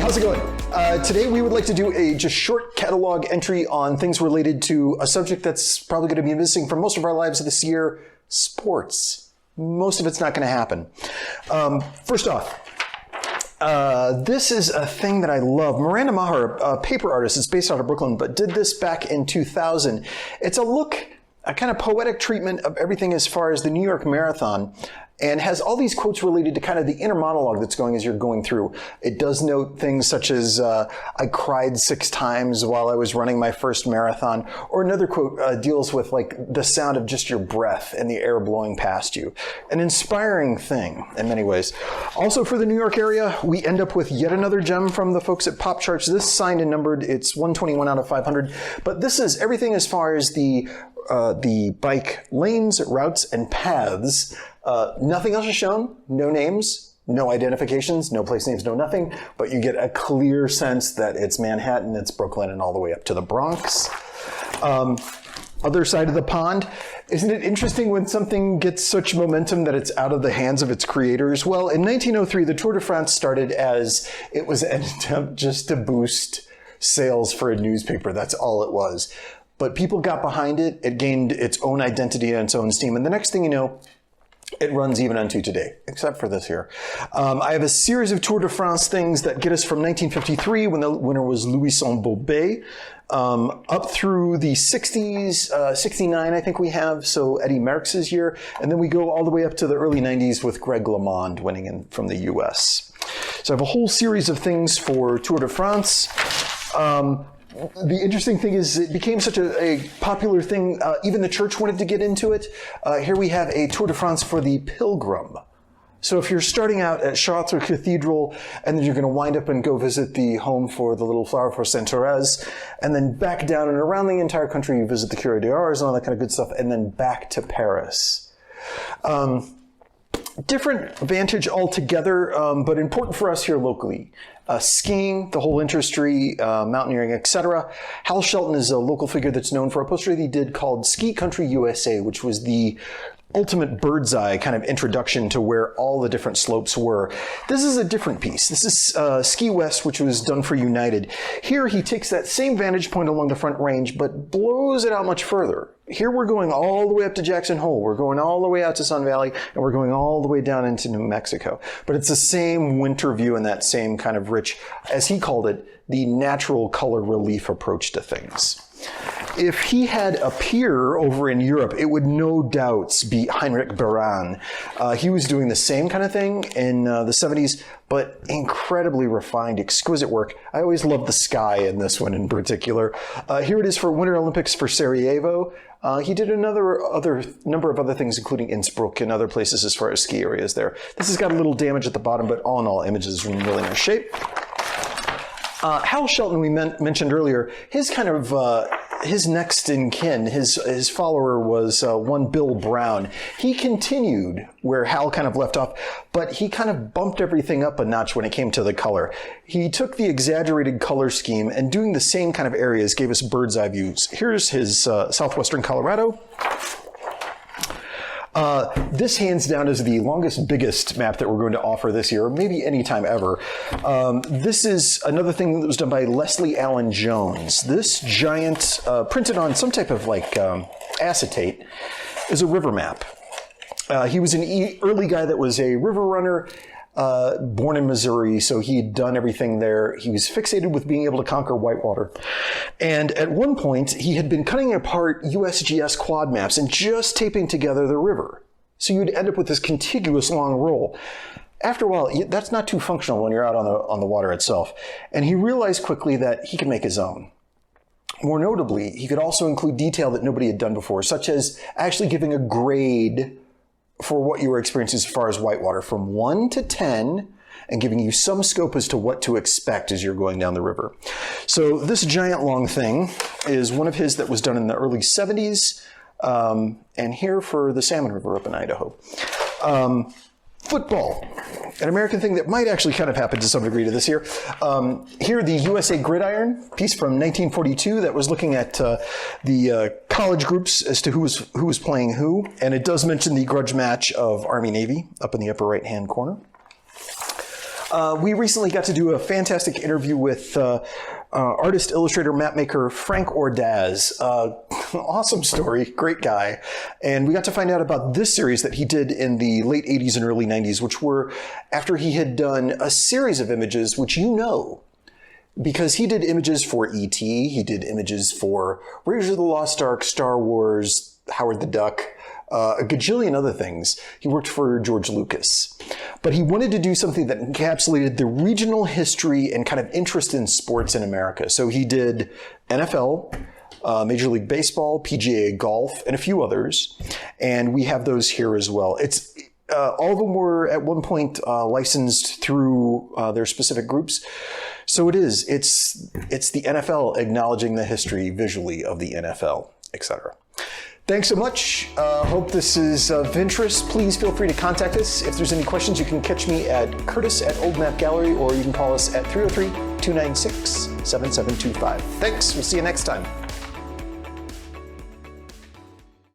How's it going? Today we would like to do a just short catalog entry on things related to a subject that's probably going to be missing for most of our lives this year, sports. Most of it's not going to happen. First off, this is a thing that I love. Miranda Maher, a paper artist, is based out of Brooklyn, but did this back in 2000. It's a kind of poetic treatment of everything as far as the New York Marathon, and has all these quotes related to kind of the inner monologue that's going as you're going through. It does note things such as, I cried 6 times while I was running my first marathon. Or another quote deals with like the sound of just your breath and the air blowing past you. An inspiring thing in many ways. Also for the New York area, we end up with yet another gem from the folks at Pop Charts. This signed and numbered, it's 121 out of 500. But this is everything as far as the bike lanes, routes, and paths. Nothing else is shown, no names, no identifications, no place names, no nothing, but you get a clear sense that it's Manhattan, it's Brooklyn, and all the way up to the Bronx. Other side of the pond, isn't it interesting when something gets such momentum that it's out of the hands of its creators? Well, in 1903, the Tour de France started as it was an attempt just to boost sales for a newspaper. That's all it was. But people got behind it, it gained its own identity and its own steam, and the next thing you know, it runs even unto today, except for this here. I have a series of Tour de France things that get us from 1953, when the winner was Louison Bobet, up through the 60s, 69 I think we have, so Eddie Merckx's year, and then we go all the way up to the early 90s with Greg LeMond winning in from the US. So I have a whole series of things for Tour de France. The interesting thing is it became such a popular thing, even the church wanted to get into it. Here we have a Tour de France for the pilgrim. So if you're starting out at Chartres Cathedral and then you're going to wind up and go visit the home for the Little Flower for Saint Therese, and then back down and around the entire country, you visit the Cure d'Ars and all that kind of good stuff, and then back to Paris. Different vantage altogether, but important for us here locally. Skiing, the whole industry, mountaineering, etc. Hal Shelton is a local figure that's known for a poster that he did called Ski Country USA, which was the ultimate bird's eye kind of introduction to where all the different slopes were. This is a different piece. This is Ski West, which was done for United. Here he takes that same vantage point along the front range, but blows it out much further. Here we're going all the way up to Jackson Hole, we're going all the way out to Sun Valley, and we're going all the way down into New Mexico. But it's the same winter view and that same kind of rich, as he called it, the natural color relief approach to things. If he had a peer over in Europe, it would no doubts be Heinrich Braun. He was doing the same kind of thing in the 70s, but incredibly refined, exquisite work. I always love the sky in this one in particular. Here it is for Winter Olympics for Sarajevo. He did another number of other things, including Innsbruck and other places as far as ski areas there. This has got a little damage at the bottom, but all in all, images are in really nice shape. Hal Shelton, we mentioned earlier, his kind of his next in kin, his follower was one Bill Braun. He continued where Hal kind of left off, but he kind of bumped everything up a notch when it came to the color. He took the exaggerated color scheme and doing the same kind of areas gave us bird's eye views. Here's his southwestern Colorado. This hands down is the longest, biggest map that we're going to offer this year, or maybe any time ever. This is another thing that was done by Leslie Allen Jones. This giant, printed on some type of like acetate, is a river map. He was an early guy that was a river runner, born in Missouri, so he had done everything there. He was fixated with being able to conquer whitewater. And at one point, he had been cutting apart USGS quad maps and just taping together the river. So you'd end up with this contiguous long roll. After a while, that's not too functional when you're out on the water itself. And he realized quickly that he could make his own. More notably, he could also include detail that nobody had done before, such as actually giving a grade for what you were experiencing as far as whitewater from 1 to 10 and giving you some scope as to what to expect as you're going down the river. So this giant long thing is one of his that was done in the early 70s, and here for the Salmon River up in Idaho. Football, an American thing that might actually kind of happen to some degree to this year. Here, the USA Gridiron piece from 1942 that was looking at the college groups as to who was playing who, and it does mention the grudge match of Army-Navy up in the upper right-hand corner. We recently got to do a fantastic interview with artist, illustrator, mapmaker Frank Ordaz. Awesome story, great guy. And we got to find out about this series that he did in the late 80s and early 90s, which were after he had done a series of images, which you know, because he did images for E.T., he did images for Raiders of the Lost Ark, Star Wars, Howard the Duck, a gajillion other things. He worked for George Lucas. But he wanted to do something that encapsulated the regional history and kind of interest in sports in America. So he did NFL, Major League Baseball, PGA Golf, and a few others. And we have those here as well. It's all of them were at one point licensed through their specific groups. So it's the NFL acknowledging the history visually of the NFL, etc. Thanks so much. Hope this is of interest. Please feel free to contact us. If there's any questions, you can catch me at Curtis at Old Map Gallery, or you can call us at 303-296-7725. Thanks. We'll see you next time.